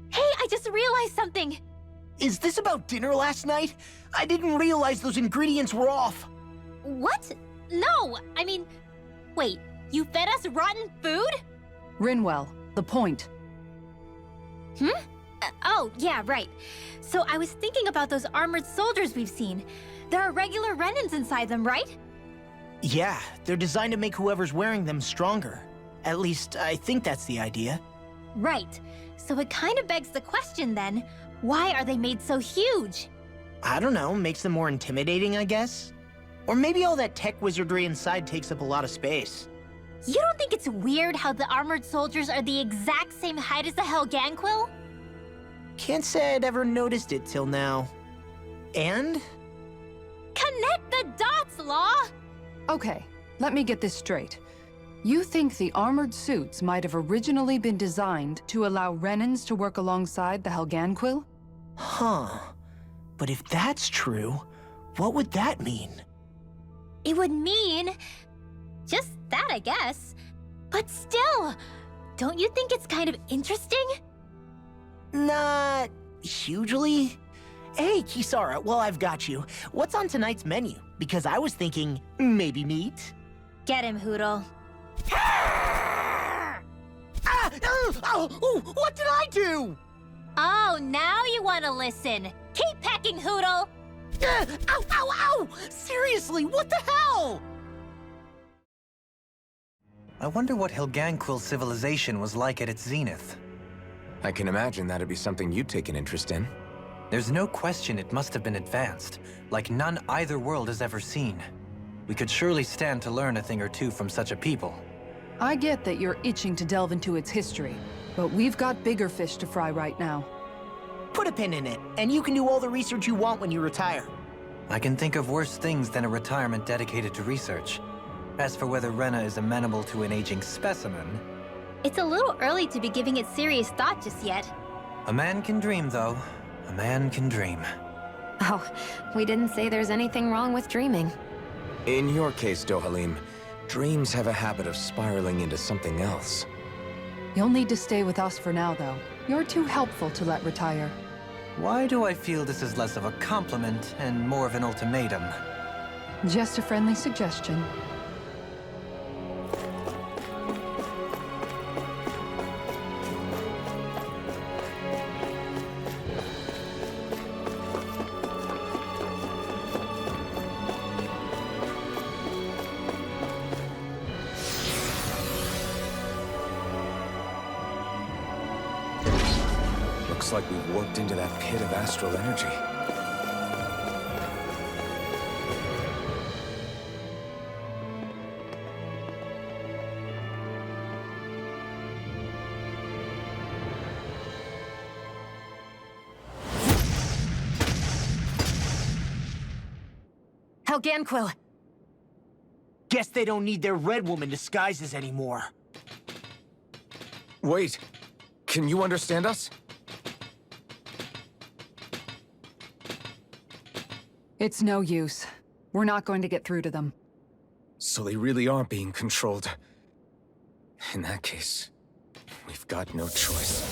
Hey, I just realized something! Is this about dinner last night? I didn't realize those ingredients were off. What? No, I mean... Wait, you fed us rotten food? Rinwell, the point. Oh, yeah, right. So I was thinking about those armored soldiers we've seen. There are regular Renans inside them, right? Yeah, they're designed to make whoever's wearing them stronger. At least, I think that's the idea. Right. So it kind of begs the question then, why are they made so huge? I don't know, makes them more intimidating, I guess? Or maybe all that tech wizardry inside takes up a lot of space. You don't think it's weird how the armored soldiers are the exact same height as the Helganquil? Can't say I'd ever noticed it till now. And? Connect the dots, Law! Okay, let me get this straight. You think the armored suits might have originally been designed to allow Renans to work alongside the Helganquil? Huh. But if that's true, what would that mean? It would mean... just that, I guess. But still, don't you think it's kind of interesting? Not hugely. Hey, Kisara, well, I've got you. What's on tonight's menu? Because I was thinking, maybe meat? Get him, Hootle. What did I do? Oh, now you want to listen. Keep pecking, Hootle! Ow! Seriously, what the hell? I wonder what Helganquil civilization was like at its zenith. I can imagine that'd be something you'd take an interest in. There's no question it must have been advanced, like none either world has ever seen. We could surely stand to learn a thing or two from such a people. I get that you're itching to delve into its history, but we've got bigger fish to fry right now. Put a pin in it, and you can do all the research you want when you retire. I can think of worse things than a retirement dedicated to research. As for whether Rena is amenable to an aging specimen... It's a little early to be giving it serious thought just yet. A man can dream, though. A man can dream. Oh, we didn't say there's anything wrong with dreaming. In your case, Dohalim, dreams have a habit of spiraling into something else. You'll need to stay with us for now, though. You're too helpful to let retire. Why do I feel this is less of a compliment and more of an ultimatum? Just a friendly suggestion. Looks like we've warped into that pit of astral energy. Helganquil! Guess they don't need their Red Woman disguises anymore. Wait, can you understand us? It's no use. We're not going to get through to them. So they really are being controlled. In that case, we've got no choice.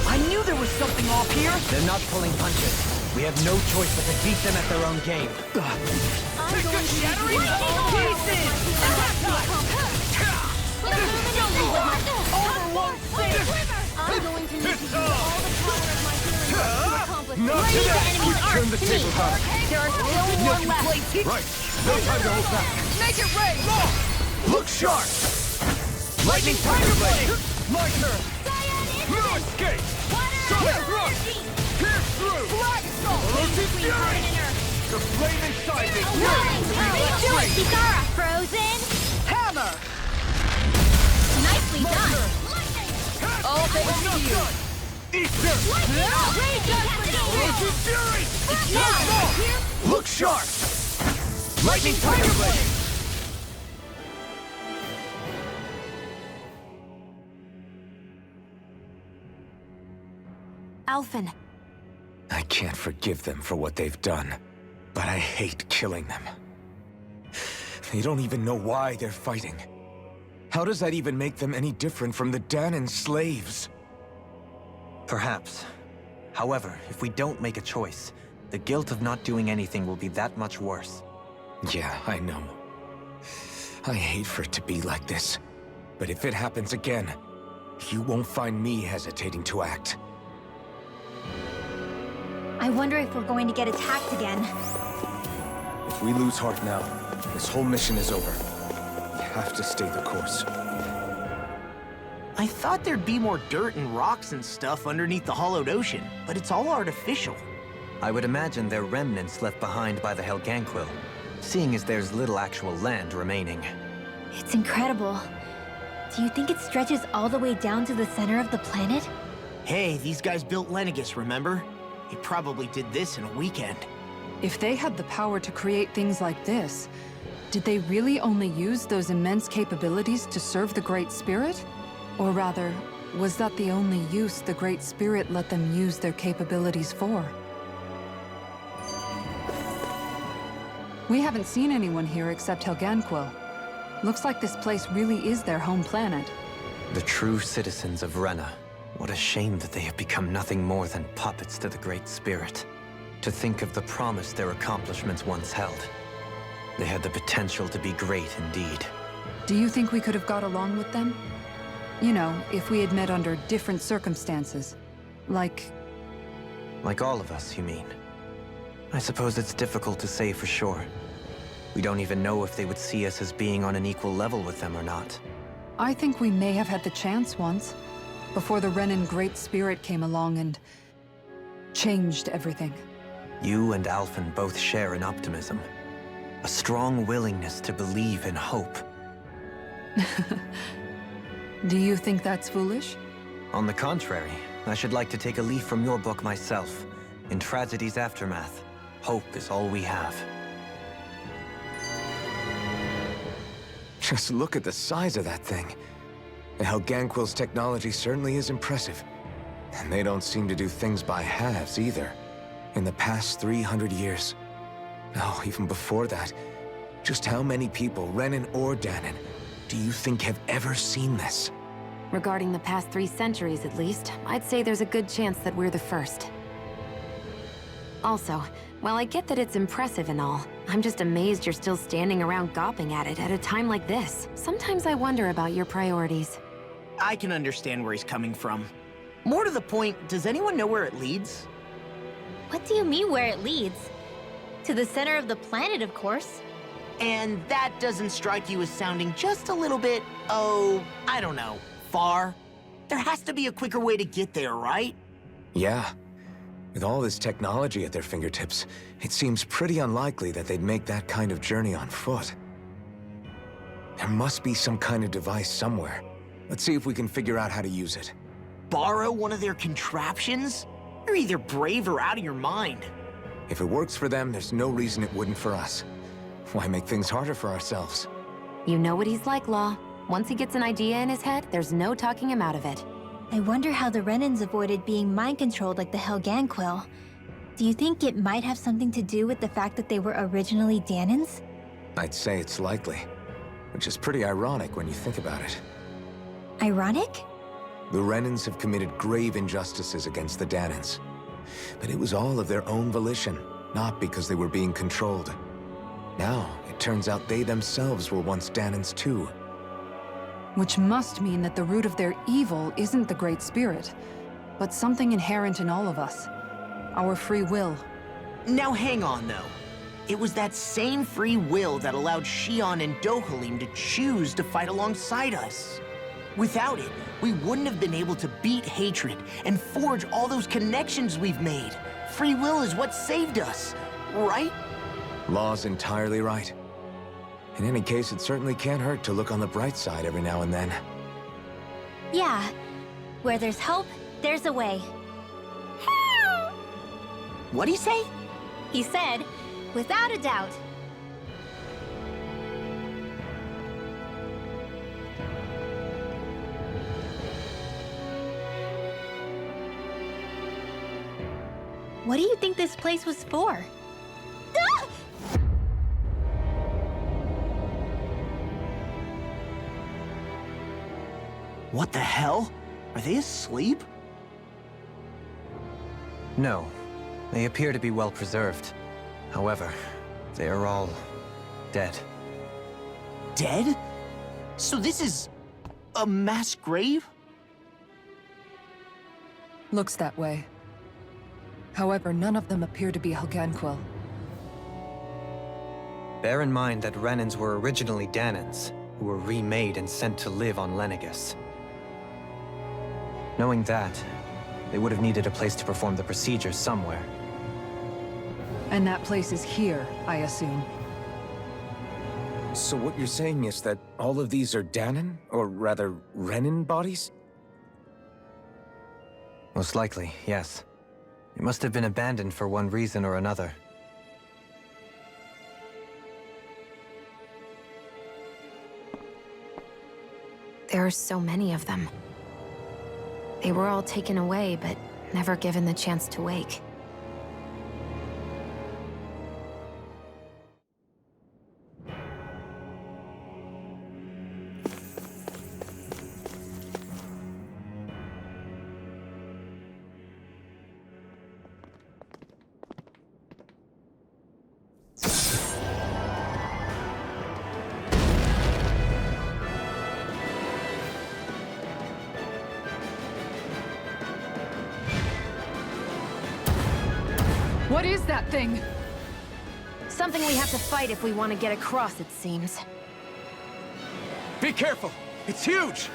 I knew there was something off here! They're not pulling punches. We have no choice but to beat them at their own game. I'm going to need to use all the power of my healing word to accomplish Not this. today! Enemy's We've arc turned the to me. tables on. There are still more left. Right, no time to hold back. Make it rain! Look sharp! Lightning Tiger Blade! My turn! No escape! Sonic Rush! Pierce through! Elusive Fury! The flame inside me! Do it, Kisara! Frozen! Hammer! Nicely done! All thanks to you! Eat this! Elusive Fury! Now! Look sharp! Lightning Tiger Blade! Alphen, I can't forgive them for what they've done, but I hate killing them. They don't even know why they're fighting. How does that even make them any different from the Danan slaves? Perhaps. However, if we don't make a choice, the guilt of not doing anything will be that much worse. Yeah, I know. I hate for it to be like this. But if it happens again, you won't find me hesitating to act. I wonder if we're going to get attacked again. If we lose heart now, this whole mission is over. We have to stay the course. I thought there'd be more dirt and rocks and stuff underneath the hollowed ocean, but it's all artificial. I would imagine they're remnants left behind by the Helganquil, seeing as there's little actual land remaining. It's incredible. Do you think it stretches all the way down to the center of the planet? Hey, these guys built Lenegis, remember? They probably did this in a weekend. If they had the power to create things like this, did they really only use those immense capabilities to serve the Great Spirit? Or rather, was that the only use the Great Spirit let them use their capabilities for? We haven't seen anyone here except Helganquil. Looks like this place really is their home planet. The true citizens of Rena. What a shame that they have become nothing more than puppets to the Great Spirit. To think of the promise their accomplishments once held. They had the potential to be great indeed. Do you think we could have got along with them? You know, if we had met under different circumstances. Like all of us, you mean? I suppose it's difficult to say for sure. We don't even know if they would see us as being on an equal level with them or not. I think we may have had the chance once, before the Renan Great Spirit came along and changed everything. You and Alphen both share an optimism. A strong willingness to believe in hope. Do you think that's foolish? On the contrary, I should like to take a leaf from your book myself. In Tragedy's Aftermath, hope is all we have. Just look at the size of that thing. The Helganquil's technology certainly is impressive. And they don't seem to do things by halves either. In the past 300 years. No, even before that. Just how many people, Renan or Danan, do you think have ever seen this? Regarding the past 3 centuries at least, I'd say there's a good chance that we're the first. Also, while I get that it's impressive and all, I'm just amazed you're still standing around gawping at it at a time like this. Sometimes I wonder about your priorities. I can understand where he's coming from. More to the point, does anyone know where it leads? What do you mean where it leads? To the center of the planet, of course. And that doesn't strike you as sounding just a little bit, oh, I don't know, far? There has to be a quicker way to get there, right? Yeah. With all this technology at their fingertips, it seems pretty unlikely that they'd make that kind of journey on foot. There must be some kind of device somewhere. Let's see if we can figure out how to use it. Borrow one of their contraptions? You're either brave or out of your mind. If it works for them, there's no reason it wouldn't for us. Why make things harder for ourselves? You know what he's like, Law. Once he gets an idea in his head, there's no talking him out of it. I wonder how the Renans avoided being mind-controlled like the Helganquil. Do you think it might have something to do with the fact that they were originally Danans? I'd say it's likely, which is pretty ironic when you think about it. Ironic? The Renans have committed grave injustices against the Danans. But it was all of their own volition, not because they were being controlled. Now, it turns out they themselves were once Danans too. Which must mean that the root of their evil isn't the Great Spirit, but something inherent in all of us. Our free will. Now hang on, though. It was that same free will that allowed Xion and Dohalim to choose to fight alongside us. Without it, we wouldn't have been able to beat hatred and forge all those connections we've made. Free will is what saved us, right? Law's entirely right. In any case, it certainly can't hurt to look on the bright side every now and then. Yeah. Where there's hope, there's a way. What'd he say? He said, without a doubt. What do you think this place was for? Ah! What the hell? Are they asleep? No, they appear to be well preserved. However, they are all dead. Dead? So this is a mass grave? Looks that way. However, none of them appear to be Helganquil. Bear in mind that Renans were originally Danans, who were remade and sent to live on Lenegus. Knowing that, they would have needed a place to perform the procedures somewhere. And that place is here, I assume. So what you're saying is that all of these are Danan, or rather, Renan bodies? Most likely, yes. It must have been abandoned for one reason or another. There are so many of them. They were all taken away, but never given the chance to wake. What is that thing? Something we have to fight if we want to get across, it seems. Be careful! It's huge!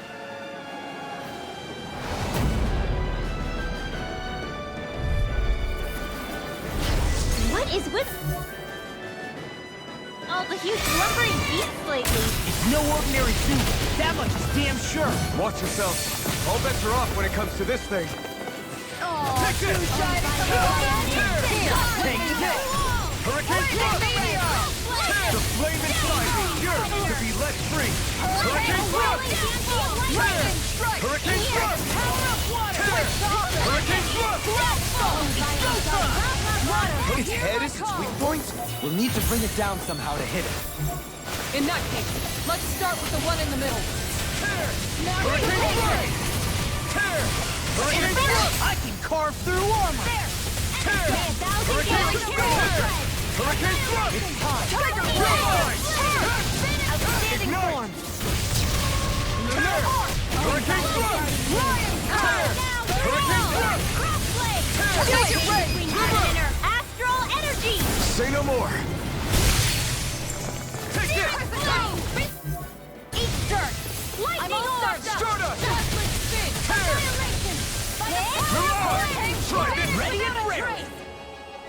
What is with all the huge lumbering beasts lately? It's no ordinary suit. That much is damn sure. Watch yourself. All bets are off when it comes to this thing. Take this! Take this! Hurricane Thrust! The flame inside is yours to be let free! Hurricane Thrust! Hurricane Thrust! Hurricane Thrust! Its head is its weak point? We'll need to bring it down somehow to hit it. In that case, let's start with the one in the middle. Hurricane Thrust! Hurricane Thrust! I can carve through armor! Hurricane Thrust! Hurricane Thrust! It's time! Outstanding form! Hurricane Thrust! Hurricane Thrust! Between heaven and earth, astral energy! Say no more! Take this! Eat dirt! Lightning orb! Stardust! Annihilation! Try this! Ready and ready!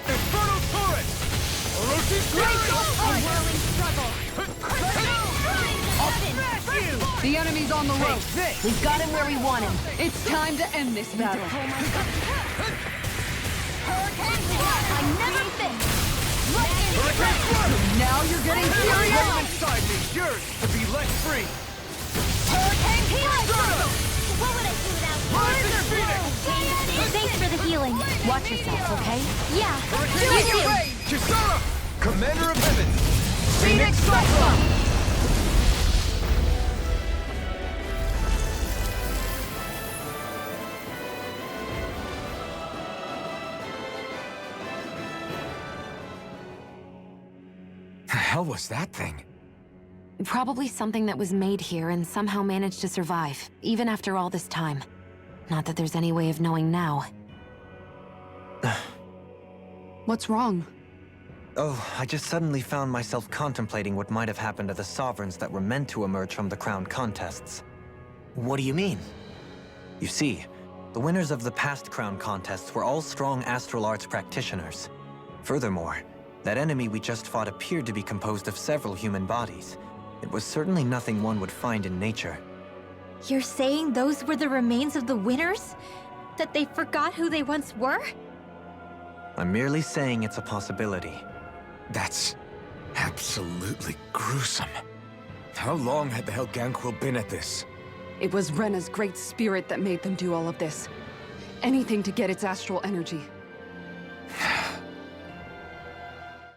Inferno Torrent! Orochi's Fury! Whirling struggle! I'll smash you! The enemy's on the rope. This! We've got him where we want him. It's time to end this battle. I never fit! Hurricane Thrust! Now you're getting Flame serious! inside me is yours to be let free! Hurricane healing! Stardust! What would I do without Rising Phoenix! Thanks for the healing. Watch yourself, okay? Yeah. Hurricane Kisara! Commander of Heaven! Phoenix Cyclone! The hell was that thing? Probably something that was made here and somehow managed to survive, even after all this time. Not that there's any way of knowing now. What's wrong? Oh, I just suddenly found myself contemplating what might have happened to the sovereigns that were meant to emerge from the crown contests. What do you mean? You see, the winners of the past crown contests were all strong astral arts practitioners. Furthermore, that enemy we just fought appeared to be composed of several human bodies. It was certainly nothing one would find in nature. You're saying those were the remains of the winners? That they forgot who they once were? I'm merely saying it's a possibility. That's absolutely gruesome. How long had the Helganquil been at this? It was Rena's great spirit that made them do all of this. Anything to get its astral energy.